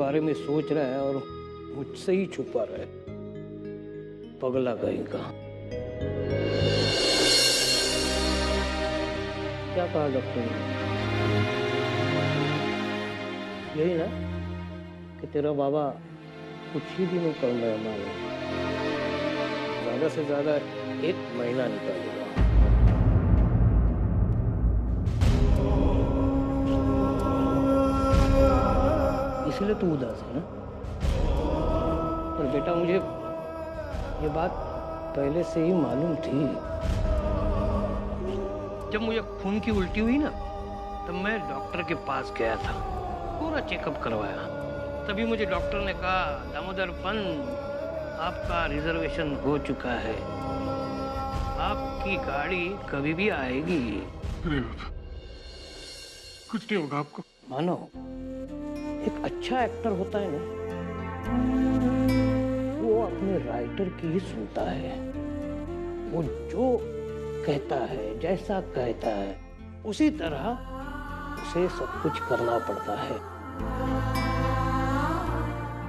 बारे में सोच रहा है और मुझसे ही छुपा रहा है। पगला कहीं का। क्या कहा डॉक्टर ने? यही ना कि तेरा बाबा कुछ ही दिनों का मेहमान है, ज्यादा से ज्यादा 1 महीना निकालेगा। इसलिए तू उदास है ना? पर बेटा मुझे ये बात पहले से ही मालूम थी। जब मुझे खून की उल्टी हुई ना, तब मैं डॉक्टर के पास गया था, पूरा चेकअप करवाया। तभी मुझे डॉक्टर ने कहा, दामोदर पंत, आपका रिजर्वेशन हो चुका है, आपकी गाड़ी कभी भी आएगी। कुछ नहीं होगा आपको। मानो एक अच्छा एक्टर होता है ना, वो अपने राइटर की ही सुनता है। वो जो कहता है, जैसा कहता है, उसी तरह उसे सब कुछ करना पड़ता है।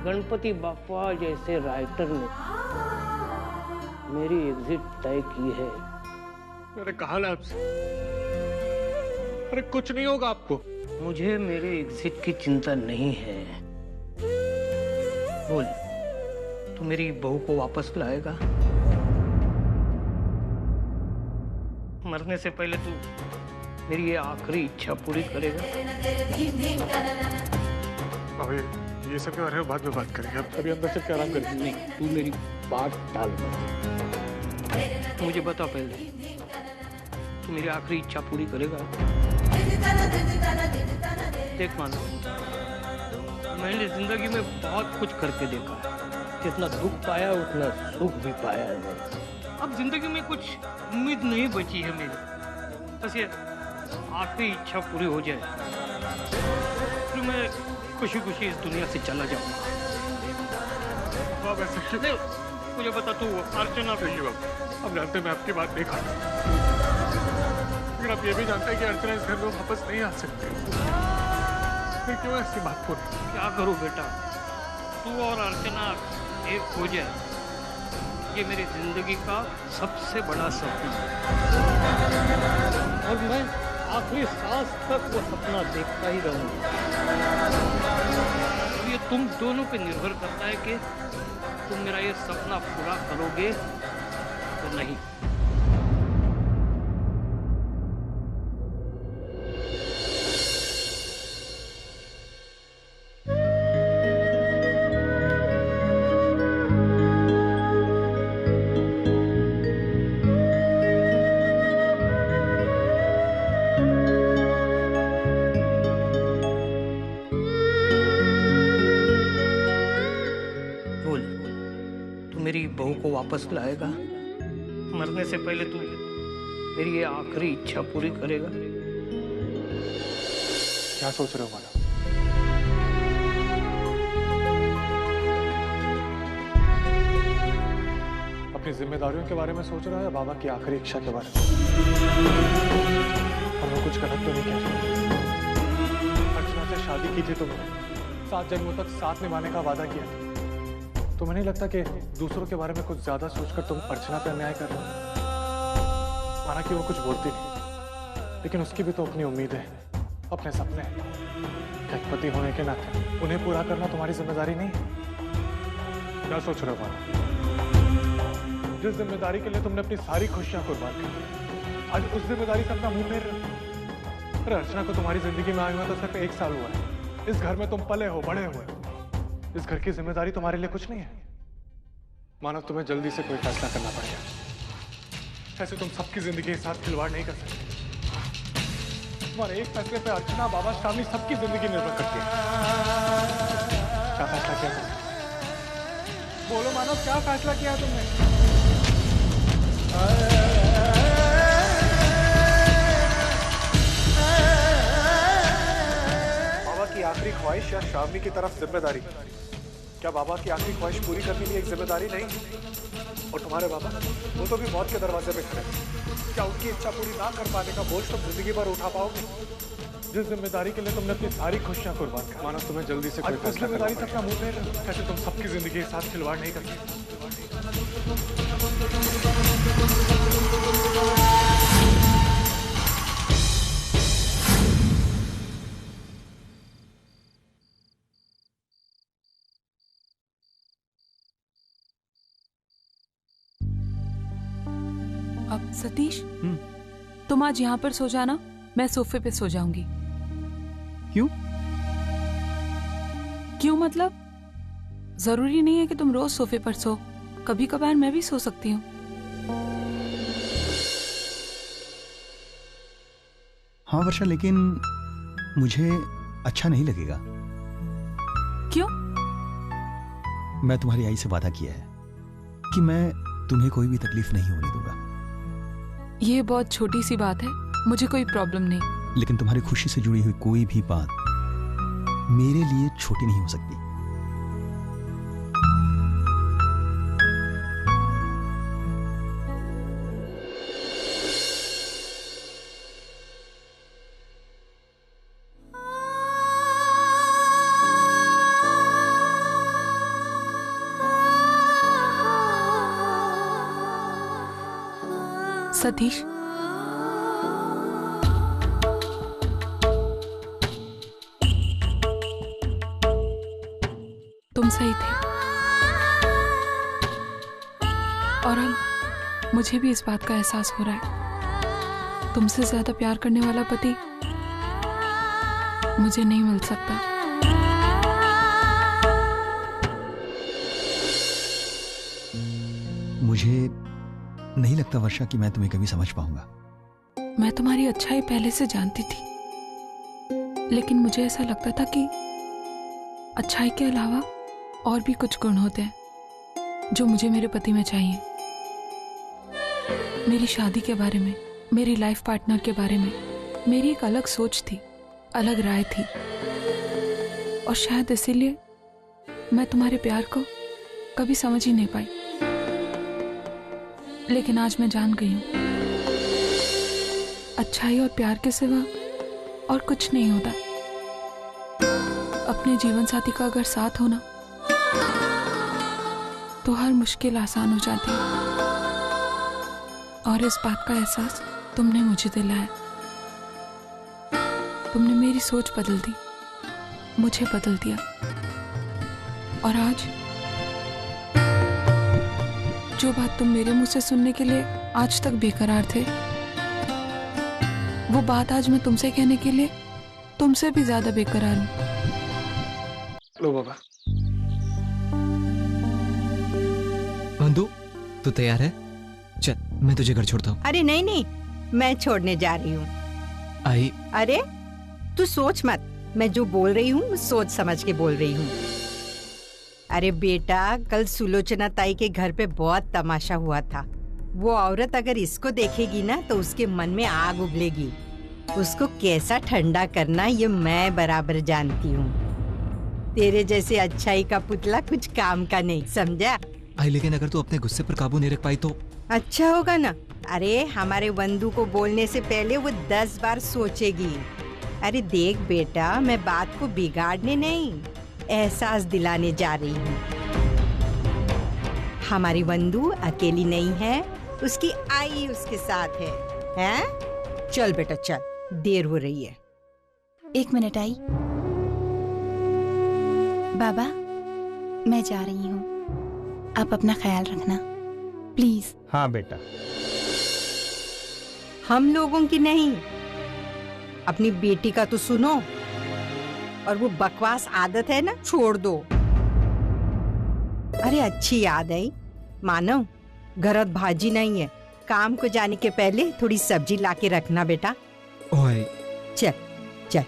गणपति बाप्पा जैसे राइटर ने मेरी एग्जिट तय की है। मैंने कहा ना आपसे, अरे कुछ नहीं होगा आपको। मुझे मेरे एग्जिट की चिंता नहीं है। बोल, तू मेरी बहू को वापस लाएगा? मरने से पहले तू मेरी ये आखिरी इच्छा पूरी करेगा? अभी ये सब के बारे में बाद में बात करेंगे, अब अभी अंदर से क्या आराम करेंगे। नहीं, तू मेरी बात टाल मत। मुझे बता पहले, तू मेरी आखिरी इच्छा पूरी करेगा? देख मानो, मैंने जिंदगी में बहुत कुछ करके देखा है। जितना दुख पाया उतना सुख भी पाया है। अब जिंदगी में कुछ उम्मीद नहीं बची है मेरी। बस ये आखिरी इच्छा पूरी हो जाए, फिर मैं खुशी खुशी इस दुनिया से चला जाऊंगा। नहीं, मुझे बता, तू अर्चना पे ही अब जानते, मैं आपकी बात नहीं खाता, लेकिन आप ये भी जानते हैं कि अर्चना इस घर में वापस नहीं आ सकती। फिर क्यों ऐसी बात बोली? क्या करूं बेटा, तू और अर्चना एक हो जाए, ये मेरी जिंदगी का सबसे बड़ा सपना है और मैं आखिरी सांस तक वो सपना देखता ही रहूंगा। ये तुम दोनों पे निर्भर करता है कि तुम मेरा ये सपना पूरा करोगे तो नहीं। मेरी बहू को वापस लाएगा? मरने से पहले तू मेरी ये आखिरी इच्छा पूरी करेगा? क्या सोच रहे हो माला? अपनी जिम्मेदारियों के बारे में सोच रहा है या बाबा की आखिरी इच्छा के बारे में? और मैं कुछ गलत तो नहीं कह रहा। अर्चना से शादी की थी तुमने, 7 जन्मों तक साथ निभाने का वादा किया था। तुम्हें नहीं लगता कि दूसरों के बारे में कुछ ज्यादा सोचकर तुम अर्चना पे अन्याय कर रहे हो? माना कि वो कुछ बोलती नहीं, लेकिन उसकी भी तो अपनी उम्मीद है, अपने सपने। एक पति होने के नाते उन्हें पूरा करना तुम्हारी जिम्मेदारी नहीं है? क्या सोच रहे हो माना? जिस जिम्मेदारी के लिए तुमने अपनी सारी खुशियां कुर्बान की, आज उस जिम्मेदारी से अपना मुंह फेर रहे हो। अरे अर्चना को तुम्हारी जिंदगी में आए हुए तो सिर्फ 1 साल हुआ है। इस घर में तुम पले हो, बड़े हुए। इस घर की जिम्मेदारी तुम्हारे लिए कुछ नहीं है। मानो तुम्हें जल्दी से कोई फैसला करना पड़ेगा। ऐसे तुम सबकी जिंदगी के साथ खिलवाड़ नहीं कर सकते। तुम्हारे एक फैसले पे अर्चना, बाबा, शामी सबकी जिंदगी निर्भर करती है। क्या फैसला किया तुमने? बोलो मानो, क्या फैसला किया तुमने? बाबा की आखिरी ख्वाहिश या शामी की तरफ जिम्मेदारी? क्या बाबा की आखिरी ख्वाहिश पूरी करने की एक जिम्मेदारी नहीं? और तुम्हारे बाबा, वो तो भी मौत के दरवाजे पे खड़े। क्या उनकी इच्छा पूरी ना कर पाने का बोझ तुम जिंदगी भर उठा पाओगे? जिस जिम्मेदारी के लिए तुमने अपनी सारी खुशियां कुर्बान कर मानो तुम्हें जल्दी से कोई फैसला जिम्मेदारी से अपना मुंह फेर कैसे तुम सबकी जिंदगी के साथ खिलवाड़ नहीं कर सकते। अब सतीश, तुम आज यहाँ पर सो जाना, मैं सोफे पे सो जाऊंगी। क्यों? क्यों मतलब? जरूरी नहीं है कि तुम रोज सोफे पर सो, कभी कभार मैं भी सो सकती हूँ। हाँ वर्षा, लेकिन मुझे अच्छा नहीं लगेगा। क्यों? मैं तुम्हारी आई से वादा किया है कि मैं तुम्हें कोई भी तकलीफ नहीं होने दूंगा। ये बहुत छोटी सी बात है, मुझे कोई प्रॉब्लम नहीं। लेकिन तुम्हारी खुशी से जुड़ी हुई कोई भी बात मेरे लिए छोटी नहीं हो सकती। सतीश, तुम सही थे और अब मुझे भी इस बात का एहसास हो रहा है, तुमसे ज्यादा प्यार करने वाला पति मुझे नहीं मिल सकता। मुझे नहीं लगता वर्षा कि मैं तुम्हें कभी समझ पाऊंगा। मैं तुम्हारी अच्छाई पहले से जानती थी, लेकिन मुझे ऐसा लगता था कि अच्छाई के अलावा और भी कुछ गुण होते हैं जो मुझे मेरे पति में चाहिए। मेरी शादी के बारे में, मेरी लाइफ पार्टनर के बारे में मेरी एक अलग सोच थी, अलग राय थी, और शायद इसीलिए मैं तुम्हारे प्यार को कभी समझ ही नहीं पाई। लेकिन आज मैं जान गई हूं, अच्छाई और प्यार के सिवा और कुछ नहीं होता। अपने जीवन साथी का अगर साथ होना तो हर मुश्किल आसान हो जाती है, और इस बात का एहसास तुमने मुझे दिलाया। तुमने मेरी सोच बदल दी, मुझे बदल दिया, और आज जो बात तुम मेरे मुंह से सुनने के लिए आज तक बेकरार थे, वो बात आज मैं तुमसे कहने के लिए तुमसे भी ज्यादा बेकरार हूं। लो बाबा। बंधु, तू तैयार है? चल, मैं तुझे घर छोड़ता हूँ। अरे नहीं नहीं, मैं छोड़ने जा रही हूँ। आई। अरे तू सोच मत, मैं जो बोल रही हूँ सोच समझ के बोल रही हूँ। अरे बेटा, कल सुलोचना ताई के घर पे बहुत तमाशा हुआ था। वो औरत अगर इसको देखेगी ना तो उसके मन में आग उगलेगी। उसको कैसा ठंडा करना ये मैं बराबर जानती हूँ। तेरे जैसे अच्छाई का पुतला कुछ काम का नहीं, समझा? आई, लेकिन अगर तू अपने गुस्से पर काबू नहीं रख पाई तो? अच्छा होगा ना। अरे हमारे वंदू को बोलने से पहले वो 10 बार सोचेगी। अरे देख बेटा, मैं बात को बिगाड़ने नहीं, एहसास दिलाने जा रही हूँ। हमारी वंदू अकेली नहीं है, उसकी आई उसके साथ है, हैं? चल बेटा चल, देर हो रही है। 1 मिनट आई। बाबा, मैं जा रही हूँ, आप अपना ख्याल रखना प्लीज। हाँ बेटा। हम लोगों की नहीं, अपनी बेटी का तो सुनो, और वो बकवास आदत है ना, छोड़ दो। अरे अच्छी याद आई, मानव घरत भाजी नहीं है, काम को जाने के पहले थोड़ी सब्जी लाके रखना बेटा। ओए, चल चल।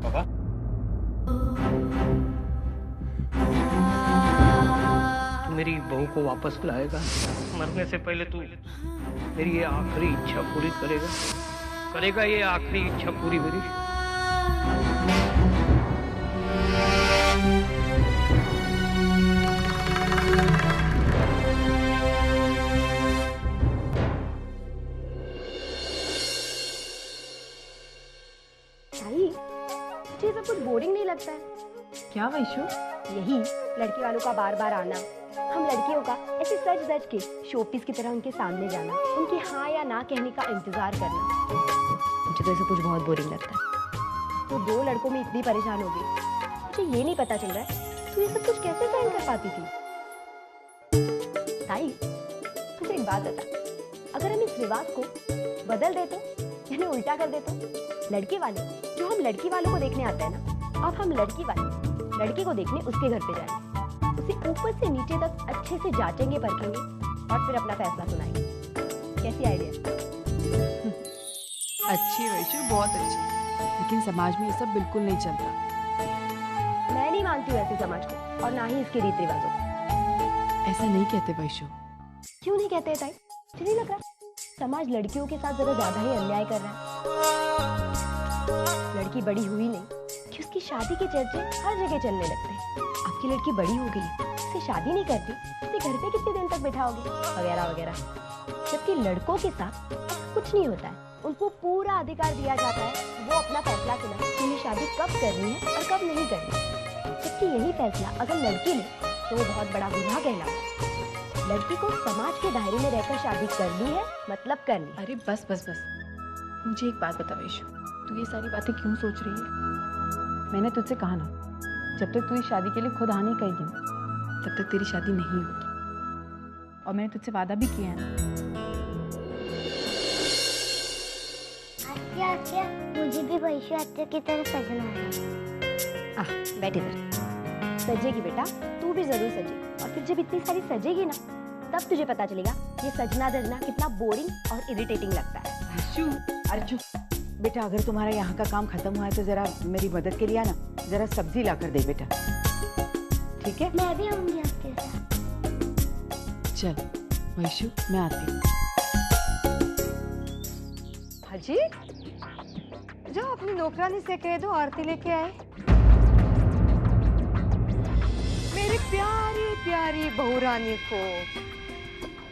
बाबा, मेरी बहू को वापस लाएगा? मरने से पहले तू मेरी ये आखिरी इच्छा पूरी करेगा? करेगा ये आखिरी इच्छा पूरी मेरी? ताई, मुझे सब कुछ बोरिंग नहीं लगता है। क्या वैशु? यही लड़के वालों का बार बार आना, हम लड़कियों का ऐसे सच धज के शोपीस की तरह उनके सामने जाना, उनके हाँ या ना कहने का इंतजार करना, मुझे तो ऐसा कुछ बहुत बोरिंग लगता है। तो 2 लड़कों में इतनी परेशान हो गई, मुझे ये नहीं पता चल रहा है तू ये सब कुछ कैसे सहन कर पाती थी। ताई, मुझे एक बात बता, अगर हम इस रिवाज को बदल दे तो, यानी उल्टा कर दे तो, लड़के वाले जो हम लड़की वालों को देखने आते हैं ना, अब हम लड़की वाले लड़के को देखने उसके घर पे जाएंगे, उसे ऊपर से नीचे तक अच्छे से जांचेंगे, परखेंगे और फिर अपना फैसला सुनाएंगे। कैसी आइडिया? अच्छी वैशु, बहुत अच्छी, लेकिन समाज में ये सब बिल्कुल नहीं चलता। मैं नहीं मानती हूँ ऐसे समाज को और ना ही इसके रीति रिवाजों को। ऐसा नहीं कहते वैशु। क्यों नहीं कहते ताई? मुझे नहीं लग रहा समाज लड़कियों के साथ जरा ज्यादा ही अन्याय कर रहा है। लड़की बड़ी हुई नहीं कि उसकी शादी के चर्चे हर जगह चलने लगते हैं। आपकी लड़की बड़ी हो गई, उसे शादी नहीं करती, उसे घर पे कितने दिन तक बैठाओगे, वगैरह वगैरह। जबकि लड़कों के साथ ऐसा कुछ नहीं होता है, उनको पूरा अधिकार दिया जाता है, वो अपना फैसला सुनाए कि उन्हें शादी कब करनी है और कब नहीं करनी। जबकि यही फैसला अगर लड़की ले तो वो बहुत बड़ा गुनाह कहलाता है। लड़की को समाज के दायरे में रहकर शादी करनी है, मतलब करनी। अरे बस बस बस, मुझे एक बात बता वैशु, तू ये सारी बातें क्यों सोच रही है? मैंने तुझसे कहा ना, जब तक तू इस शादी के लिए खुद हाँ नहीं कहेगी तब तक तेरी शादी नहीं होगी। और मैंने तुझसे वादा भी किया है ना। आत्या, मुझे भी वैशु आत्या की तरह सजना है। बैठे इधर। सजेगी बेटा, तू भी जरूर सजेगी, और फिर जब इतनी सारी सजेगी ना, तब तुझे पता चलेगा ये सजना धजना कितना बोरिंग और इरिटेटिंग लगता है। वैशु, अर्जुन बेटा, अगर तुम्हारा यहाँ का काम खत्म हुआ है तो जरा मेरी मदद के लिए आना, जरा सब्जी ला कर दे बेटा, ठीक है? मैं भी आऊंगी आपके साथ। चल वैशु, मैं आती हूँ। हाजी, जाओ अपनी नौकरानी से कह दो आरती लेके आए। मेरी प्यारी प्यारी बहुरानी को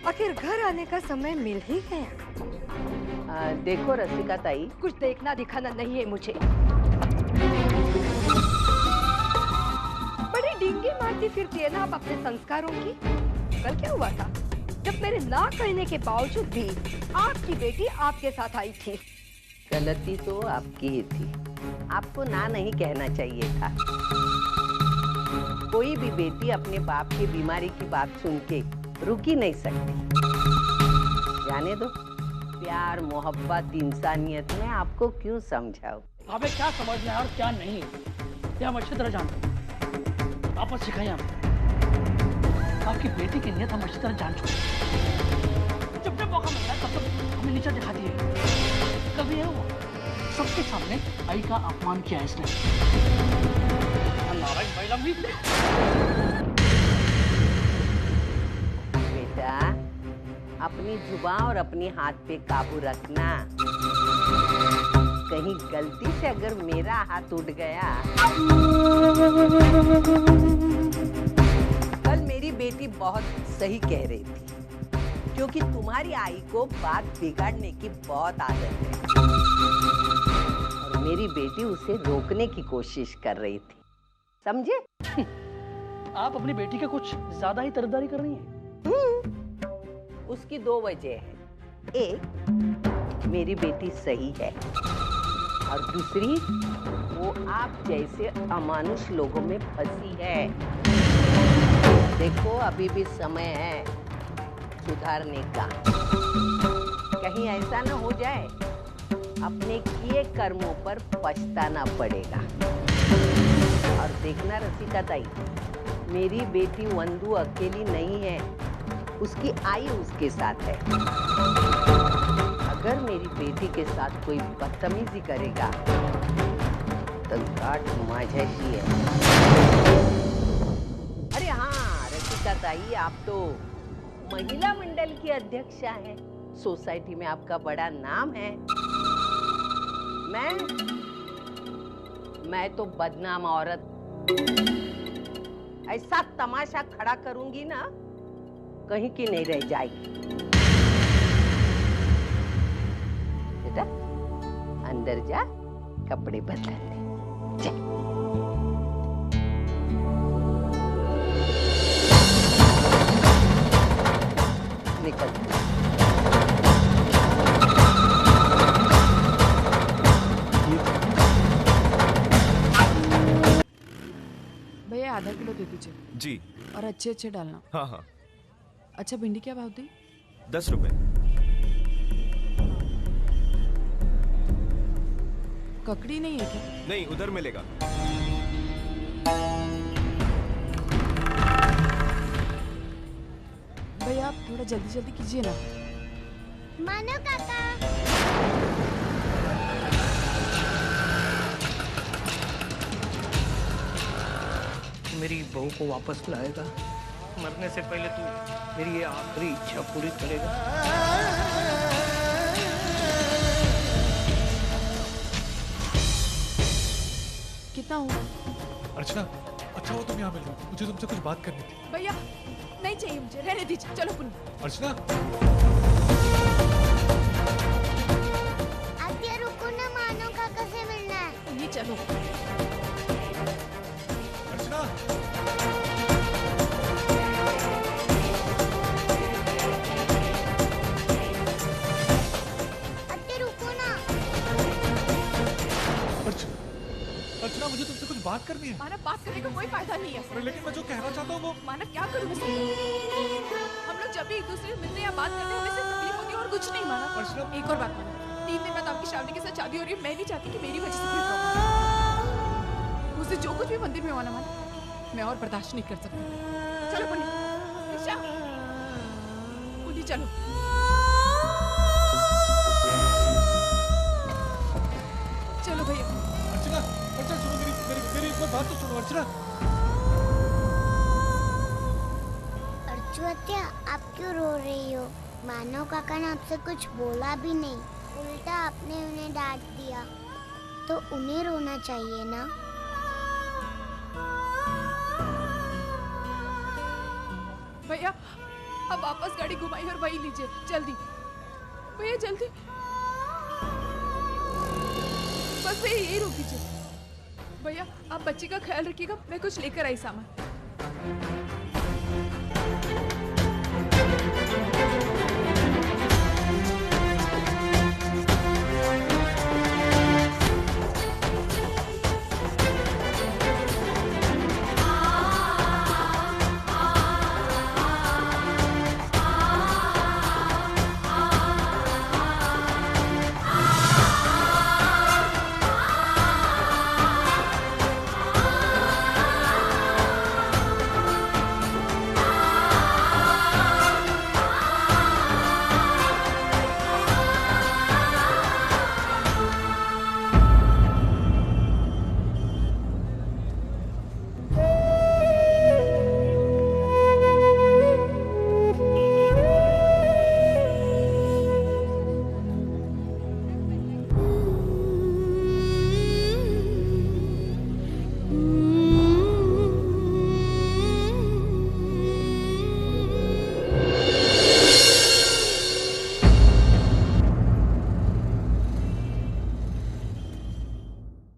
आखिर घर आने का समय मिल ही गया। देखो रसिका ताई, कुछ देखना दिखाना नहीं है मुझे। बड़ी डींगे मारती फिरती है ना आप अपने संस्कारों की। कल क्या हुआ था जब मेरे ना कहने के बावजूद भी आपकी बेटी आपके साथ आई थी? गलती तो आपकी ही थी, आपको ना नहीं कहना चाहिए था। कोई भी बेटी अपने बाप की बीमारी की बात सुन के रुक ही नहीं सकती। जाने दो, प्यार मोहब्बत इंसानियत में आपको क्यों समझाओ? हमें क्या समझना है और क्या नहीं, ये हम अच्छी तरह जानते हैं। आप सिखाइए हमें। आपकी बेटी की नीयत हम अच्छी तरह जान चुके हैं। जब जब मौका मिलता है तब तब हमें नीचा दिखाती है। कभी है वो सबके सामने आई का अपमान किया है इसने। बेटा, अपनी जुबान और अपनी हाथ पे काबू रखना। कहीं गलती से अगर मेरा हाथ उठ गया। कल मेरी बेटी बहुत सही कह रही थी, क्योंकि तुम्हारी आई को बात बिगाड़ने की बहुत आदत है और मेरी बेटी उसे रोकने की कोशिश कर रही थी, समझे? आप अपनी बेटी के कुछ ज्यादा ही तरफदारी कर रही हैं। उसकी 2 वजह है। एक, मेरी बेटी सही है, और दूसरी, वो आप जैसे अमानुष लोगों में फंसी है। देखो, अभी भी समय है सुधारने का। कहीं ऐसा ना हो जाए अपने किए कर्मों पर पछताना पड़ेगा। और देखना रसिका ताई, मेरी बेटी वंदू अकेली नहीं है, उसकी आई उसके साथ है। अगर मेरी बेटी के साथ कोई बदतमीजी करेगा तो गाठ माझ्याशी है। अरे हाँ रसिका ताई, आप तो महिला मंडल की अध्यक्षा है, सोसाइटी में आपका बड़ा नाम है। मैं तो बदनाम औरत ऐसा तमाशा खड़ा करूंगी ना, कहीं की नहीं रह जाएगी। बेटा अंदर जा, कपड़े बदल ले। चल। निकल। भैया आधा किलो दे दीजिए जी। और अच्छे अच्छे डालना। हाँ हाँ। अच्छा भिंडी क्या भाव दी? 10 रुपए। ककड़ी नहीं है क्या? नहीं, उधर मिलेगा। भैया आप थोड़ा जल्दी जल्दी कीजिए ना। मानो काका। मेरी बहू को वापस लाएगा। मरने से पहले तू मेरी ये आखिरी इच्छा पूरी करेगा। कितना हुआ? अर्चना, अच्छा वो तुम यहाँ मिल रहे, मुझे तुमसे कुछ बात करनी थी। भैया नहीं चाहिए मुझे, रहने दीजिए। चलो पुन्नी। अर्चना, आत्या रुको ना, मानो काका से मिलना है। पुन्नी चलो। अर्चना। अर्चना, मुझे तुमसे कुछ बात करनी है। मानव, बात करने का कोई फायदा नहीं है। अरे लेकिन मैं जो कहना चाहता हूँ वो। मानव क्या करूँ मैं? हम लोग जब भी एक दूसरे से मिलते हैं या बात करते हैं हमें सिर्फ तकलीफ होती है और कुछ नहीं। मानव, एक और बात मानव, 3 दिन बाद आपकी शादी के साथ शादी हो रही है। मैं नहीं चाहती कि मेरी वजह से कोई प्रॉब्लम। मुझसे जो कुछ भी मंदिर में हुआ ना मानव, मैं और बर्दाश्त नहीं कर सकती। चलो पुन्नी। ईशा, पुन्नी चलो। चलो भैया। अर्चना, अर्चना सुनो, मेरी एक बात तो सुनो। अर्चना। अर्चू आत्या, आप क्यों रो रही हो? मानो काका ने आपसे कुछ बोला भी नहीं, उल्टा आपने उन्हें डांट दिया, तो उन्हें रोना चाहिए ना। भैया अब वापस गाड़ी घुमाई और वही लीजिए जल्दी। भैया जल्दी। बस भैया यही रोक दीजिए। भैया आप बच्ची का ख्याल रखिएगा, मैं कुछ लेकर आई सामान।